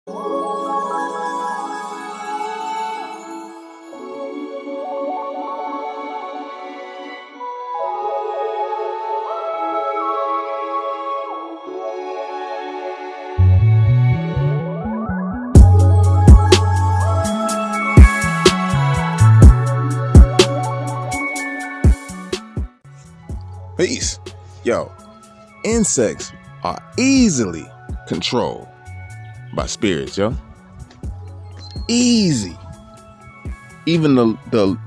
Peace. Yo, insects are easily controlled by spirits, yo. Easy. Even the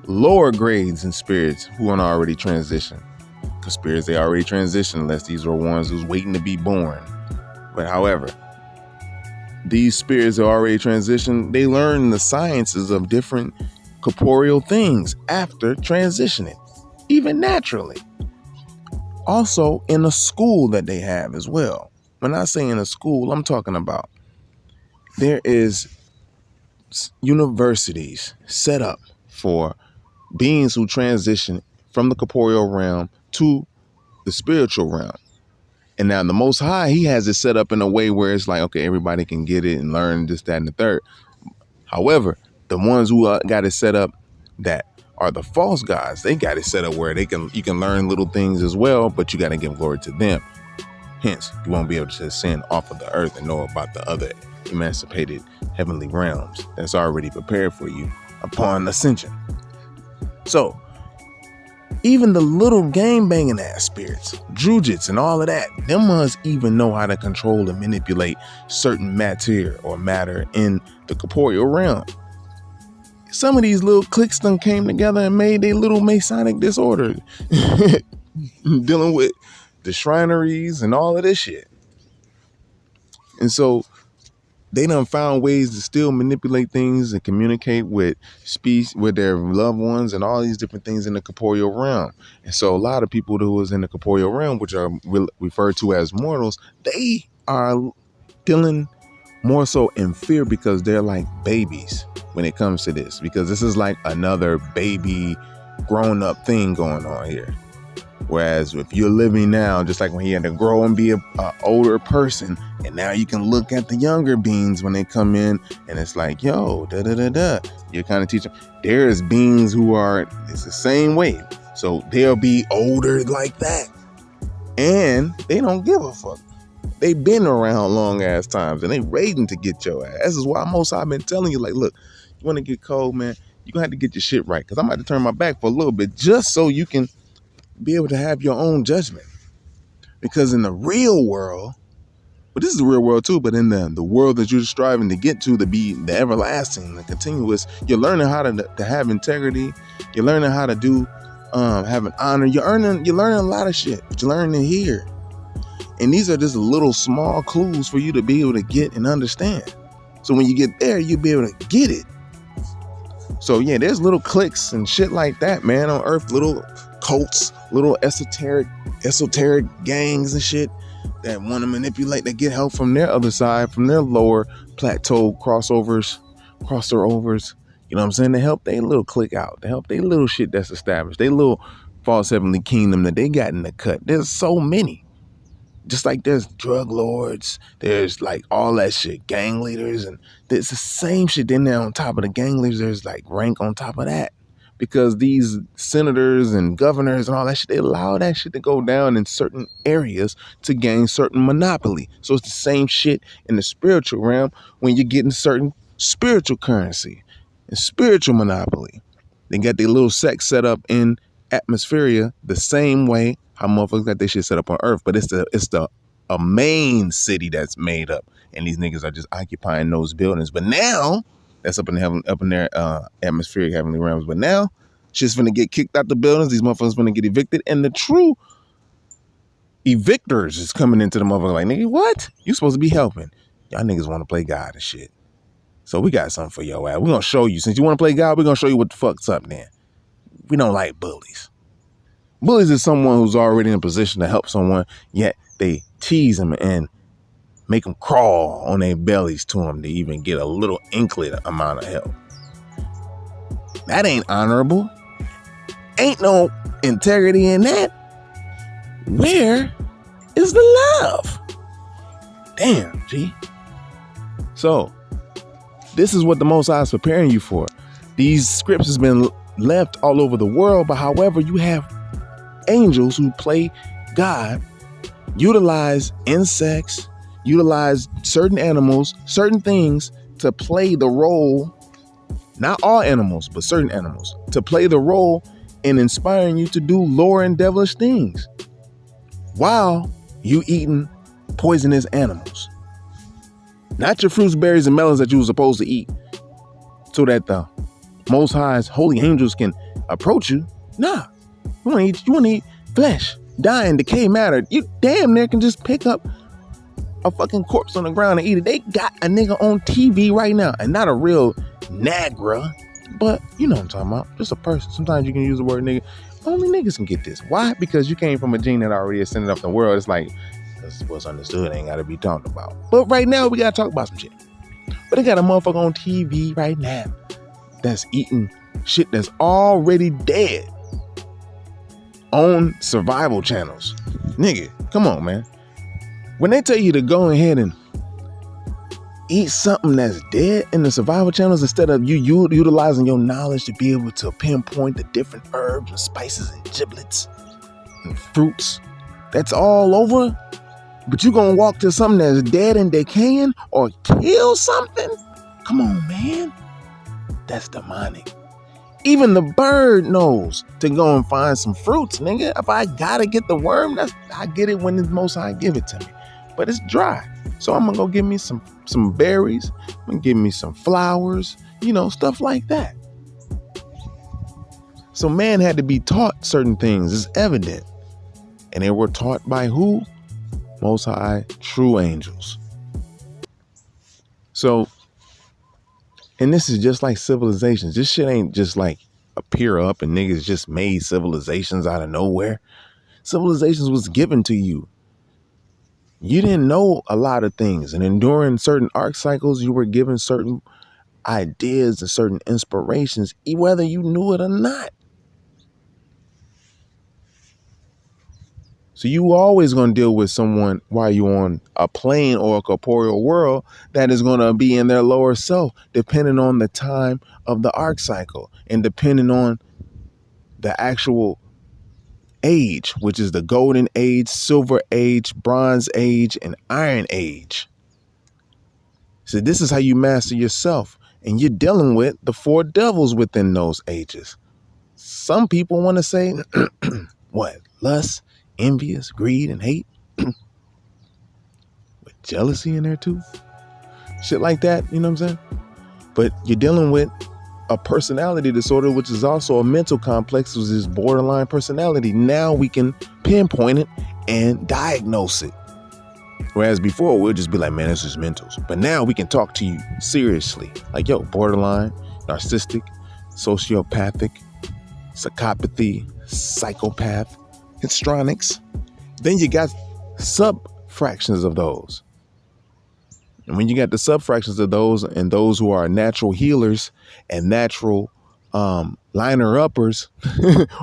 lower grades in spirits who aren't already transitioned. Because spirits, they already transitioned unless these are ones who's waiting to be born. But however, these spirits are already transitioned. They learn the sciences of different corporeal things after transitioning, even naturally. Also in a school that they have as well. When I say in a school, I'm talking about there is universities set up for beings who transition from the corporeal realm to the spiritual realm. And now the Most High, he has it set up in a way where it's like, okay, everybody can get it and learn this, that, and the third. However, the ones who got it set up that are the false gods, they got it set up where you can learn little things as well, but you got to give glory to them. Hence, you won't be able to ascend off of the earth and know about the other emancipated heavenly realms that's already prepared for you upon ascension. So, even the little game banging ass spirits, drujits and all of that, them ones even know how to control and manipulate certain matter in the corporeal realm. Some of these little cliques done came together and made a little Masonic disorder dealing with the shrineries and all of this shit. And so they done found ways to still manipulate things and communicate with with their loved ones and all these different things in the corporeal realm. And so a lot of people who was in the corporeal realm, which are referred to as mortals, they are dealing more so in fear because they're like babies when it comes to this, because this is like another baby grown up thing going on here. Whereas if you're living now, just like when he had to grow and be a older person, and now you can look at the younger beings when they come in, and it's like, yo, you're kind of teaching. There's beings who it's the same way. So they'll be older like that. And they don't give a fuck. They've been around long ass times and they raiding to get your ass. This is why most I've been telling you, like, look, you want to get cold, man, you're going to have to get your shit right. Because I'm about to turn my back for a little bit just so you can be able to have your own judgment. Because in the real world, but this is the real world too, but in the world that you're striving to get to be the everlasting, the continuous, you're learning how to have integrity. You're learning how to do, have an honor. You're learning a lot of shit, but you're learning here. And these are just little small clues for you to be able to get and understand. So when you get there, you'll be able to get it. So yeah, there's little cliques and shit like that, man, on Earth, little cults, little esoteric gangs and shit that want to manipulate, that get help from their other side, from their lower plateau crosser overs. You know what I'm saying? To help they little clique out, to help they little shit that's established, they little false heavenly kingdom that they got in the cut. There's so many. Just like there's drug lords, there's like all that shit, gang leaders, and it's the same shit. Then there on top of the gang leaders, there's like rank on top of that. Because these senators and governors and all that shit, they allow that shit to go down in certain areas to gain certain monopoly. So it's the same shit in the spiritual realm when you're getting certain spiritual currency and spiritual monopoly. They got their little sects set up in atmosphere the same way how motherfuckers got their shit set up on Earth, but it's a main city that's made up, and these niggas are just occupying those buildings. But now that's up in their atmospheric heavenly realms. But now shit's finna get kicked out the buildings. These motherfuckers finna get evicted, and the true evictors is coming into the motherfucker like, nigga, what? You supposed to be helping. Y'all niggas want to play God and shit. So we got something for your ass. We're gonna show you. Since you want to play God, we're gonna show you what the fuck's up then. We don't like bullies. Bullies is someone who's already in a position to help someone, yet they tease them and make them crawl on their bellies to them to even get a little inkling amount of help. That ain't honorable. Ain't no integrity in that. Where is the love? Damn, G. So this is what the Most High is preparing you for. These scripts has been left all over the world, but however, you have angels who play God, utilize insects, utilize certain animals, certain things to play the role, not all animals, but certain animals, to play the role in inspiring you to do lower and devilish things while you eating poisonous animals. Not your fruits, berries, and melons that you were supposed to eat so that the Most High's holy angels can approach you. Nah, you want to eat flesh, dying, decay matter. You damn near can just pick up a fucking corpse on the ground and eat it. They got a nigga on TV right now, and not a real Nagra, but you know what I'm talking about. Just a person. Sometimes you can use the word nigga. Only niggas can get this. Why? Because you came from a gene that already ascended up the world. It's like, that's what's understood, ain't got to be talked about. But right now, we got to talk about some shit. But they got a motherfucker on TV right now that's eating shit that's already dead on survival channels. Nigga, come on, man. When they tell you to go ahead and eat something that's dead in the survival channels instead of you utilizing your knowledge to be able to pinpoint the different herbs and spices and giblets and fruits that's all over, but you gonna walk to something that's dead and decaying or kill something? Come on, man. That's demonic. Even the bird knows to go and find some fruits, nigga. If I gotta get the worm, I get it when the Most High give it to me. But it's dry. So I'm gonna go get me some berries. I'm gonna give me some flowers, stuff like that. So man had to be taught certain things. It's evident. And they were taught by who? Most High, true angels. So, and this is just like civilizations. This shit ain't just like appear up and niggas just made civilizations out of nowhere. Civilizations was given to you. You didn't know a lot of things. And during certain arc cycles, you were given certain ideas and certain inspirations, whether you knew it or not. So you always going to deal with someone while you're on a plane or a corporeal world that is going to be in their lower self, depending on the time of the arc cycle and depending on the actual age, which is the golden age, silver age, bronze age, and iron age. So this is how you master yourself. And you're dealing with the four devils within those ages. Some people want to say, what? Lust, envious, greed, and hate. With jealousy in there too. Shit like that, you know what I'm saying? But you're dealing with a personality disorder, which is also a mental complex, which is borderline personality. Now we can pinpoint it and diagnose it. Whereas before, we'll just be like, man, this is mentals. But now we can talk to you seriously. Like, yo, borderline, narcissistic, sociopathic, psychopathy, psychopath, histrionics. Then you got sub-fractions of those. And when you got the sub-fractions of those and those who are natural healers and natural liner-uppers,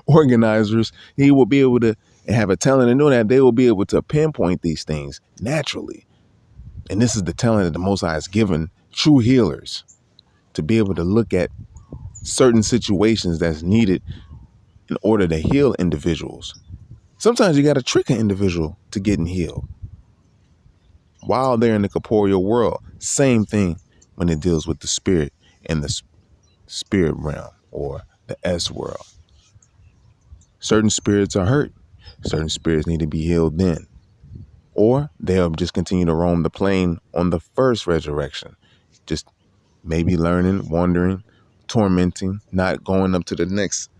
organizers, he will be able to have a talent in doing that. They will be able to pinpoint these things naturally. And this is the talent that the Most High has given true healers to be able to look at certain situations that's needed in order to heal individuals. Sometimes you got to trick an individual to getting healed while they're in the corporeal world. Same thing when it deals with the spirit and the spirit realm or the S world. Certain spirits are hurt. Certain spirits need to be healed then. Or they'll just continue to roam the plane on the first resurrection. Just maybe learning, wandering, tormenting, not going up to the next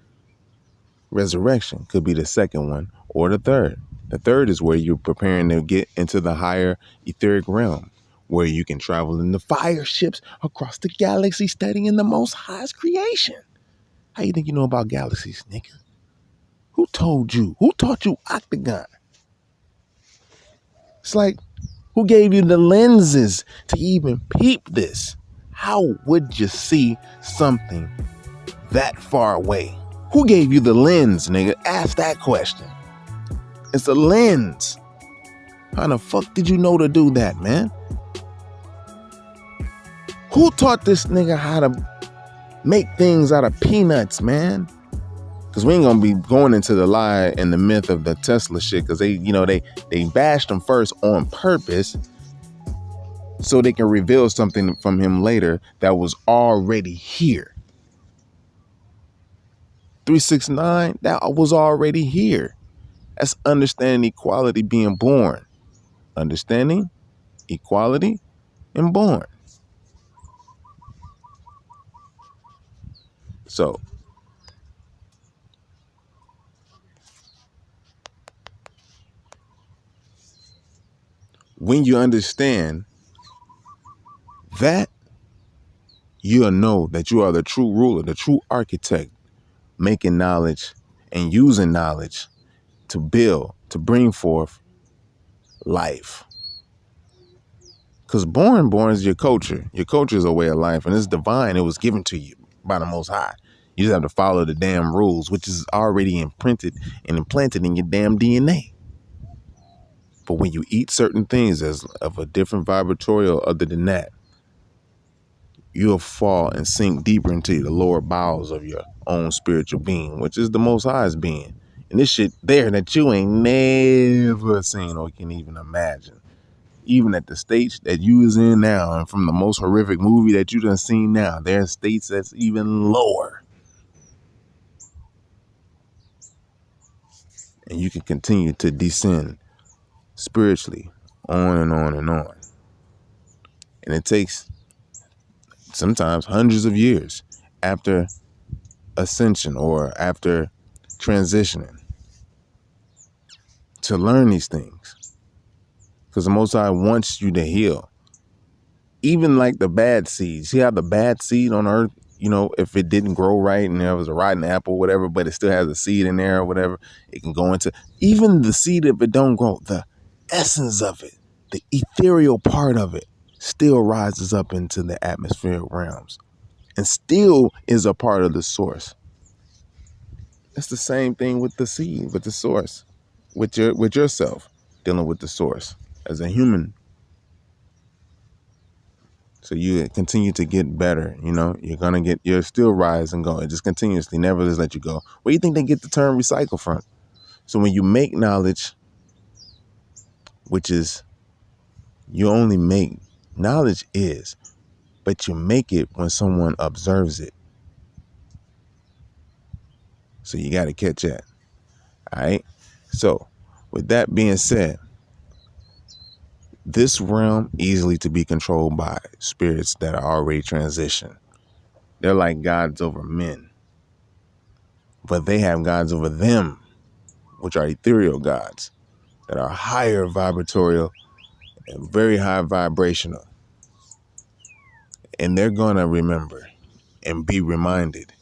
resurrection. Could be the second one or the third. The third is where you're preparing to get into the higher etheric realm, where you can travel in the fire ships across the galaxy, studying the Most High's creation. How you think you know about galaxies, nigga? Who told you? Who taught you octagon? It's like, who gave you the lenses to even peep this? How would you see something that far away? Who gave you the lens, nigga? Ask that question. It's a lens. How the fuck did you know to do that, man? Who taught this nigga how to make things out of peanuts, man? Because we ain't gonna be going into the lie and the myth of the Tesla shit, because they bashed him first on purpose so they can reveal something from him later that was already here. 369, that was already here. That's understanding equality being born. Understanding equality and born. So when you understand that, you'll know that you are the true ruler, the true architect, making knowledge and using knowledge to build, to bring forth life. Because born is your culture. Your culture is a way of life, and it's divine. It was given to you by the Most High. You just have to follow the damn rules, which is already imprinted and implanted in your damn DNA. But when you eat certain things as of a different vibratorial other than that, you'll fall and sink deeper into the lower bowels of your own spiritual being, which is the Most High's being. And this shit there that you ain't never seen or can even imagine. Even at the stage that you is in now, and from the most horrific movie that you done seen now, there are states that's even lower. And you can continue to descend spiritually on and on and on. And it takes sometimes hundreds of years after ascension or after transitioning to learn these things. Because the Most High wants you to heal. Even like the bad seeds. See how the bad seed on earth, if it didn't grow right and there was a rotten apple or whatever, but it still has a seed in there or whatever, it can go into, even the seed, if it don't grow, the essence of it, the ethereal part of it still rises up into the atmospheric realms and still is a part of the source. It's the same thing with the seed, with the source, with yourself, dealing with the source as a human. So you continue to get better, you're still rise and go. It just continuously, never just let you go. Where do you think they get the term recycle from? So when you make knowledge, which is, you only make, knowledge is, but you make it when someone observes it. So you got to catch that. All right. So with that being said, this realm easily to be controlled by spirits that are already transitioned. They're like gods over men, but they have gods over them, which are ethereal gods that are higher vibratorial and very high vibrational. And they're going to remember and be reminded,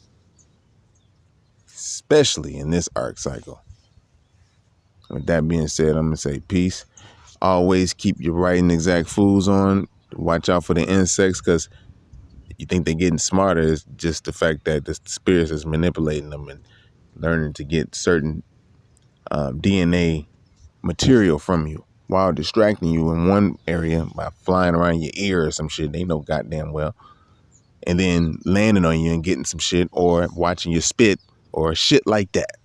especially in this arc cycle. With that being said, I'm going to say peace. Always keep your right and exact foods on. Watch out for the insects, because you think they're getting smarter. It's just the fact that the spirits is manipulating them and learning to get certain DNA material from you while distracting you in one area by flying around your ear or some shit they know goddamn well, and then landing on you and getting some shit, or watching your spit or shit like that,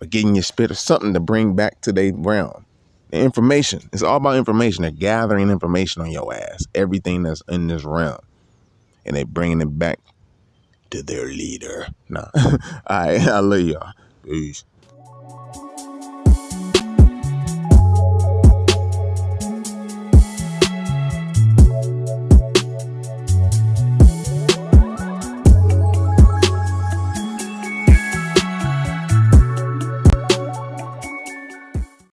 or getting your spit or something to bring back to their realm. The information, it's all about information. They're gathering information on your ass, everything that's in this realm, and they bringing it back to their leader. Nah. All right, I love y'all. Peace.